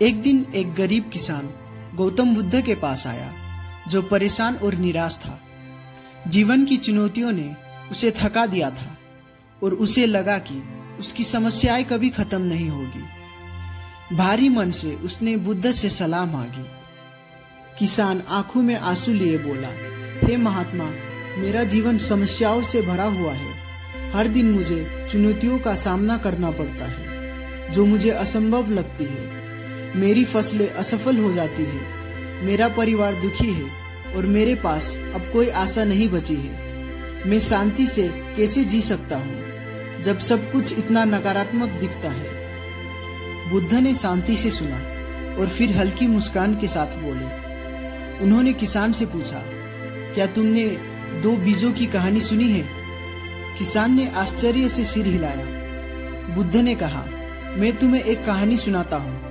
एक दिन एक गरीब किसान गौतम बुद्ध के पास आया, जो परेशान और निराश था। जीवन की चुनौतियों ने उसे थका दिया था और उसे लगा कि उसकी समस्याएं कभी खत्म नहीं होगी। भारी मन से उसने बुद्ध से सलाह मांगी। किसान आंखों में आंसू लिए बोला, हे महात्मा, मेरा जीवन समस्याओं से भरा हुआ है। हर दिन मुझे चुनौतियों का सामना करना पड़ता है, जो मुझे असंभव लगती है। मेरी फसलें असफल हो जाती है, मेरा परिवार दुखी है और मेरे पास अब कोई आशा नहीं बची है। मैं शांति से कैसे जी सकता हूँ जब सब कुछ इतना नकारात्मक दिखता है। बुद्ध ने शांति से सुना और फिर हल्की मुस्कान के साथ बोले। उन्होंने किसान से पूछा, क्या तुमने 2 बीजों की कहानी सुनी है? किसान ने आश्चर्य से सिर हिलाया। बुद्ध ने कहा, मैं तुम्हें एक कहानी सुनाता हूँ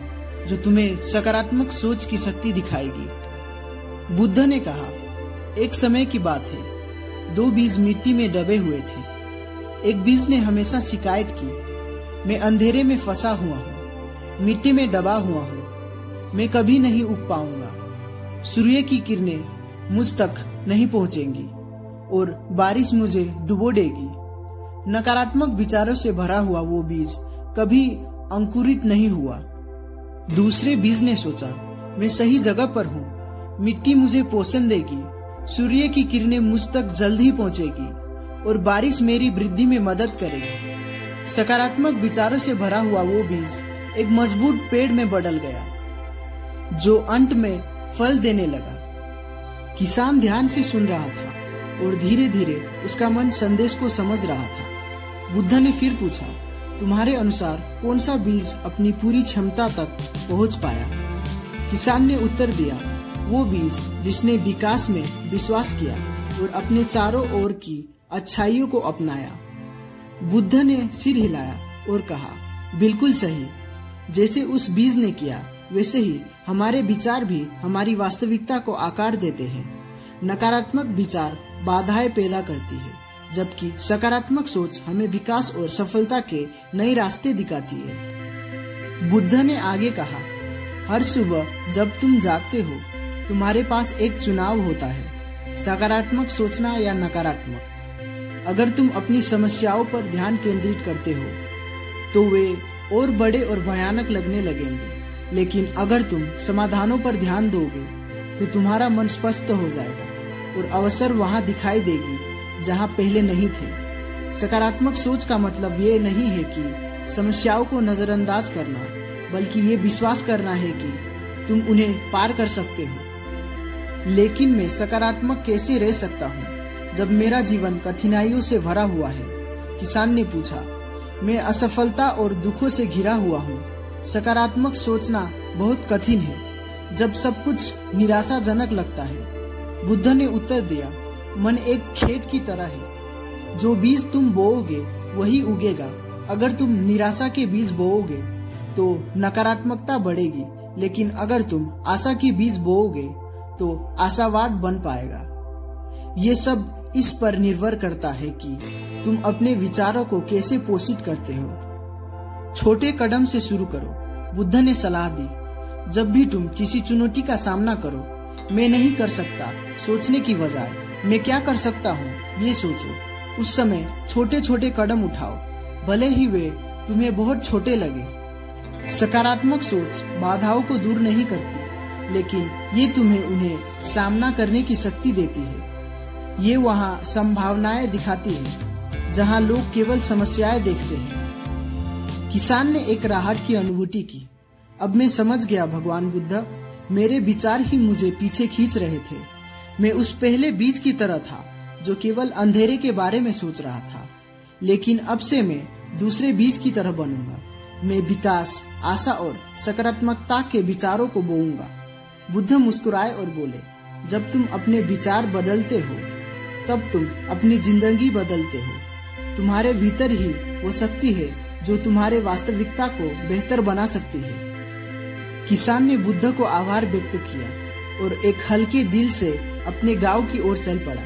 जो तुम्हें सकारात्मक सोच की शक्ति दिखाएगी। बुद्ध ने कहा, एक समय की बात है, 2 बीज मिट्टी में दबे हुए थे। एक बीज ने हमेशा शिकायत की, मैं अंधेरे में फंसा हुआ हूँ, मिट्टी में दबा हुआ हूँ, मैं कभी नहीं उग पाऊंगा। सूर्य की किरणें मुझ तक नहीं पहुंचेंगी और बारिश मुझे डुबो देगी। नकारात्मक विचारों से भरा हुआ वो बीज कभी अंकुरित नहीं हुआ। दूसरे बीज ने सोचा, मैं सही जगह पर हूँ, मिट्टी मुझे पोषण देगी, सूर्य की किरणें मुझ तक जल्द ही पहुंचेगी और बारिश मेरी वृद्धि में मदद करेगी। सकारात्मक विचारों से भरा हुआ वो बीज एक मजबूत पेड़ में बदल गया, जो अंत में फल देने लगा। किसान ध्यान से सुन रहा था और धीरे धीरे उसका मन संदेश को समझ रहा था। बुद्ध ने फिर पूछा, तुम्हारे अनुसार कौन सा बीज अपनी पूरी क्षमता तक पहुंच पाया? किसान ने उत्तर दिया, वो बीज जिसने विकास में विश्वास किया और अपने चारों ओर की अच्छाइयों को अपनाया। बुद्ध ने सिर हिलाया और कहा, बिल्कुल सही। जैसे उस बीज ने किया, वैसे ही हमारे विचार भी हमारी वास्तविकता को आकार देते हैं। नकारात्मक विचार बाधाएं पैदा करती है, जबकि सकारात्मक सोच हमें विकास और सफलता के नए रास्ते दिखाती है। बुद्ध ने आगे कहा, हर सुबह जब तुम जागते हो, तुम्हारे पास एक चुनाव होता है, सकारात्मक सोचना या नकारात्मक। अगर तुम अपनी समस्याओं पर ध्यान केंद्रित करते हो तो वे और बड़े और भयानक लगने लगेंगे, लेकिन अगर तुम समाधानों पर ध्यान दोगे तो तुम्हारा मन स्पष्ट हो जाएगा और अवसर वहां दिखाई देगी जहां पहले नहीं थे। सकारात्मक सोच का मतलब ये नहीं है कि समस्याओं को नजरअंदाज करना, बल्कि ये विश्वास करना है कि तुम उन्हें पार कर सकते हो। लेकिन मैं सकारात्मक कैसे रह सकता हूँ जब मेरा जीवन कठिनाइयों से भरा हुआ है? किसान ने पूछा, मैं असफलता और दुखों से घिरा हुआ हूँ। सकारात्मक सोचना बहुत कठिन है जब सब कुछ निराशाजनक लगता है। बुद्ध ने उत्तर दिया, मन एक खेत की तरह है, जो बीज तुम बोओगे वही उगेगा। अगर तुम निराशा के बीज बोओगे तो नकारात्मकता बढ़ेगी, लेकिन अगर तुम आशा के बीज बोओगे तो आशावाद बन पाएगा। ये सब इस पर निर्भर करता है कि तुम अपने विचारों को कैसे पोषित करते हो। छोटे कदम से शुरू करो, बुद्ध ने सलाह दी। जब भी तुम किसी चुनौती का सामना करो, मैं नहीं कर सकता सोचने की बजाय मैं क्या कर सकता हूँ ये सोचो। उस समय छोटे छोटे कदम उठाओ, भले ही वे तुम्हें बहुत छोटे लगे। सकारात्मक सोच बाधाओं को दूर नहीं करती, लेकिन ये तुम्हें उन्हें सामना करने की शक्ति देती है। ये वहाँ संभावनाएं दिखाती है जहाँ लोग केवल समस्याएं देखते हैं। किसान ने एक राहत की अनुभूति की। अब मैं समझ गया भगवान बुद्ध, मेरे विचार ही मुझे पीछे खींच रहे थे। मैं उस पहले बीज की तरह था जो केवल अंधेरे के बारे में सोच रहा था, लेकिन अब से मैं दूसरे बीज की तरह बनूंगा। मैं विकास, आशा और सकारात्मकता के विचारों को बोऊंगा। बुद्ध मुस्कुराए और बोले, जब तुम अपने विचार बदलते हो तब तुम अपनी जिंदगी बदलते हो। तुम्हारे भीतर ही वो शक्ति है जो तुम्हारे वास्तविकता को बेहतर बना सकती है। किसान ने बुद्ध को आभार व्यक्त किया और एक हल्के दिल से अपने गांव की ओर चल पड़ा।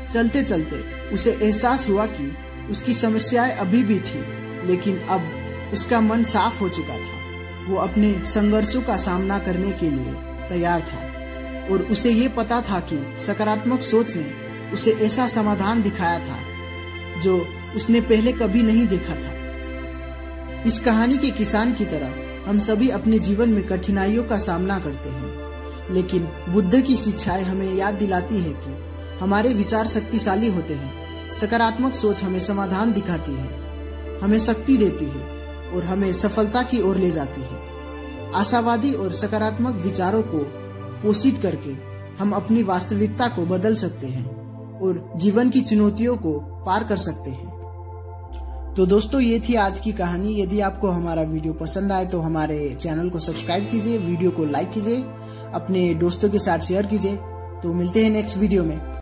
चलते चलते उसे एहसास हुआ कि उसकी समस्याएं अभी भी थी, लेकिन अब उसका मन साफ हो चुका था। वो अपने संघर्षों का सामना करने के लिए तैयार था और उसे ये पता था कि सकारात्मक सोच ने उसे ऐसा समाधान दिखाया था जो उसने पहले कभी नहीं देखा था। इस कहानी के किसान की तरह हम सभी अपने जीवन में कठिनाइयों का सामना करते हैं, लेकिन बुद्ध की शिक्षाएं हमें याद दिलाती है कि हमारे विचार शक्तिशाली होते हैं। सकारात्मक सोच हमें समाधान दिखाती है, हमें शक्ति देती है और हमें सफलता की ओर ले जाती है। आशावादी और सकारात्मक विचारों को पोषित करके हम अपनी वास्तविकता को बदल सकते हैं और जीवन की चुनौतियों को पार कर सकते हैं। तो दोस्तों, ये थी आज की कहानी। यदि आपको हमारा वीडियो पसंद आए तो हमारे चैनल को सब्सक्राइब कीजिए, वीडियो को लाइक कीजिए, अपने दोस्तों के साथ शेयर कीजिए। तो मिलते हैं नेक्स्ट वीडियो में।